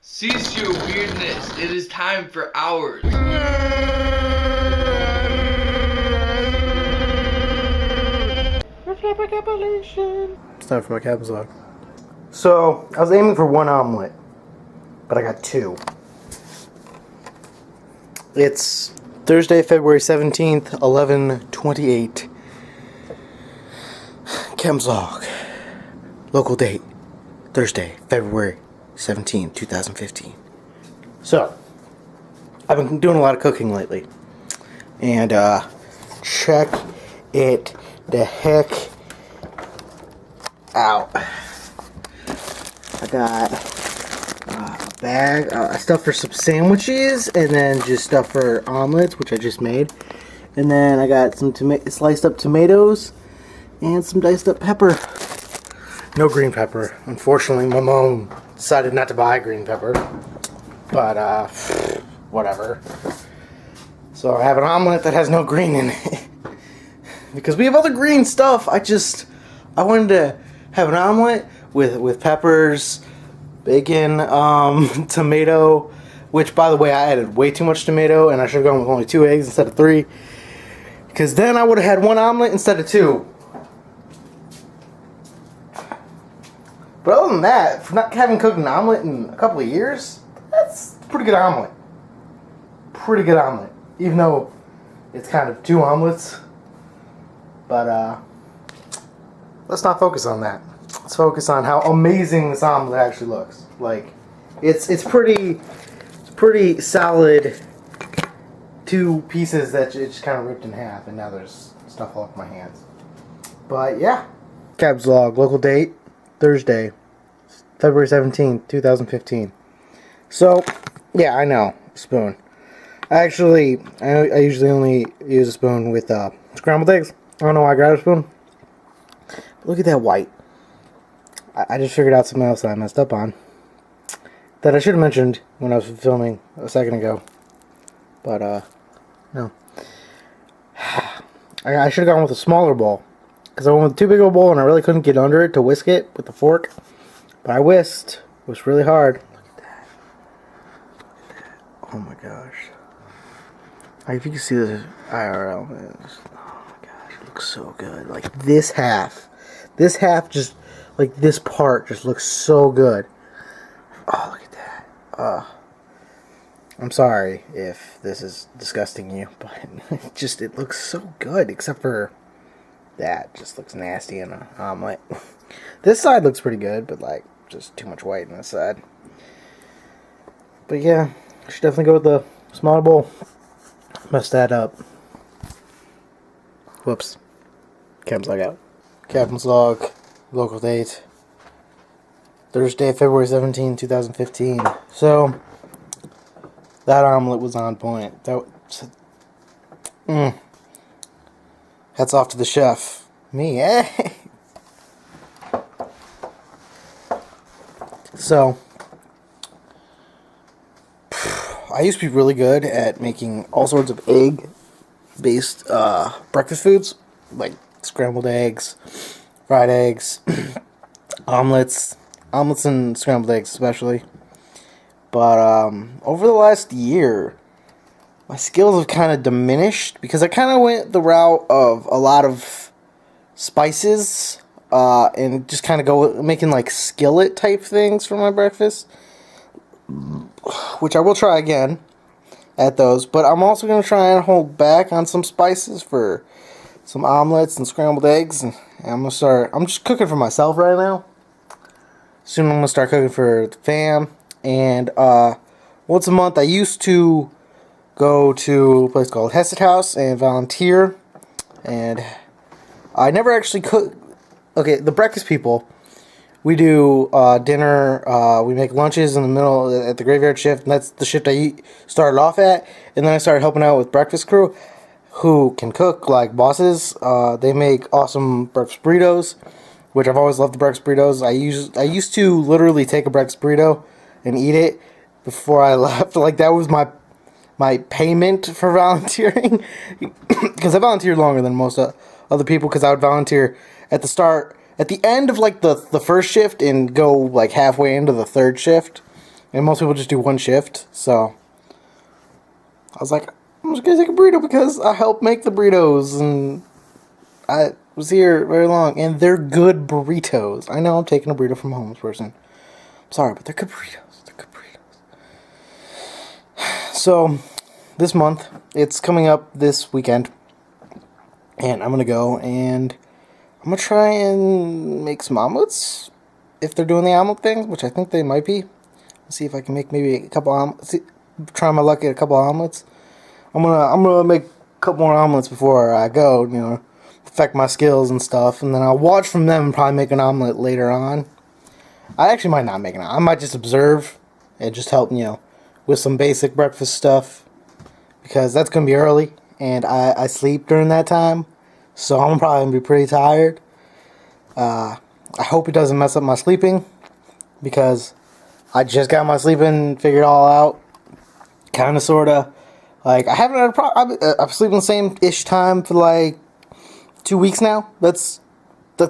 Cease your weirdness. It is time for ours. It's time for my cabin vlog. So, I was aiming for one omelet, but I got two. It's Thursday, February 17th, 11:28. Cabin vlog. Local date, Thursday, February 17th, 2015. So, I've been doing a lot of cooking lately. And, check it the heck out. I got a bag, stuff for some sandwiches, and then just stuff for omelets, which I just made. And then I got some sliced up tomatoes and some diced up pepper. No green pepper. Unfortunately, my mom decided not to buy green pepper. But, whatever. So I have an omelet that has no green in it. Because we have other green stuff. I wanted to have an omelet with peppers, bacon, tomato, which, by the way, I added way too much tomato, and I should have gone with only 2 eggs instead of 3. Because then I would have had one omelet instead of 2. But other than that, for not having cooked an omelet in a couple of years, that's a pretty good omelet. Pretty good omelet. Even though it's kind of 2 omelets. But, let's not focus on that. Let's focus on how amazing this omelet actually looks. Like, it's pretty solid 2 pieces that it just kind of ripped in half, and now there's stuff all over my hands. But yeah, Cabs Log, local date, Thursday, February 17th, 2015. So, yeah, I know, spoon. Actually, I usually only use a spoon with scrambled eggs. I don't know why I grabbed a spoon. Look at that white. I just figured out something else that I messed up on. That I should have mentioned when I was filming a second ago. But, no. I should have gone with a smaller bowl. Because I went with too big of a bowl and I really couldn't get under it to whisk it with the fork. But I whisked. It was really hard. Look at that. Oh my gosh. If you can see the IRL, man. Oh my gosh, it looks so good. Like this half just, like this part just looks so good. Oh, look at that. I'm sorry if this is disgusting you, but it looks so good, except for that just looks nasty in an omelet. This side looks pretty good, but like just too much white on this side. But yeah, I should definitely go with the smaller bowl. Messed that up. Whoops. Cabin's log out. Cabin's log. Local date. Thursday, February 17, 2015. So, that omelet was on point. Hats off to the chef. Me, eh? So, I used to be really good at making all sorts of egg-based breakfast foods, like scrambled eggs, fried eggs, omelets and scrambled eggs especially. But over the last year, my skills have kind of diminished because I kind of went the route of a lot of spices and just kind of go making like skillet type things for my breakfast. Which I will try again at those, but I'm also going to try and hold back on some spices for some omelets and scrambled eggs, and I'm just cooking for myself right now. Soon I'm going to start cooking for the fam, and once a month I used to go to a place called Hesed House and volunteer, and I never actually cook. Okay, the breakfast people, we do dinner, we make lunches in the middle at the graveyard shift, and that's the shift I started off at, and then I started helping out with breakfast crew, who can cook like bosses. They make awesome breakfast burritos, which I've always loved the breakfast burritos. I used to literally take a breakfast burrito and eat it before I left. Like, that was my payment for volunteering, because I volunteered longer than most other people, because I would volunteer at the start, at the end of like the first shift and go like halfway into the third shift. And most people just do one shift. So I was like, I'm just going to take a burrito because I helped make the burritos. And I was here very long. And they're good burritos. I know I'm taking a burrito from a homeless person. I'm sorry, but they're good burritos. They're good burritos. So this month, it's coming up this weekend. And I'm going to go and I'm going to try and make some omelets. If they're doing the omelet thing, which I think they might be. See if I can make maybe a couple omelets. Try my luck at a couple omelets. I'm gonna make a couple more omelets before I go. You know, perfect my skills and stuff, and then I'll watch from them and probably make an omelet later on. I actually might not make an omelet. I might just observe and just help, you know, with some basic breakfast stuff because that's gonna be early and I sleep during that time, so I'm probably gonna be pretty tired. I hope it doesn't mess up my sleeping because I just got my sleeping figured all out. Kind of, sort of. Like, I haven't had a problem. I've sleeping the same-ish time for, like, 2 weeks now. That's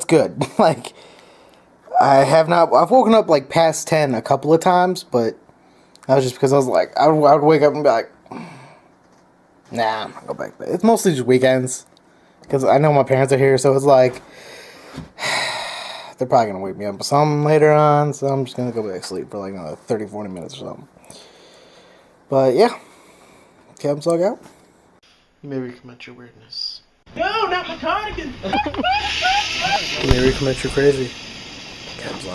good. Like, I've woken up, like, past 10 a couple of times, but that was just because I was like, I would wake up and be like, nah, I'm not going back to bed. It's mostly just weekends. Because I know my parents are here, so it's like, they're probably going to wake me up with something later on, so I'm just going to go back to sleep for like another 30, 40 minutes or something. But yeah, Cabin Slug out. You may recommend your weirdness. No, not my cardigan! You may recommend your crazy. Cabin Slug.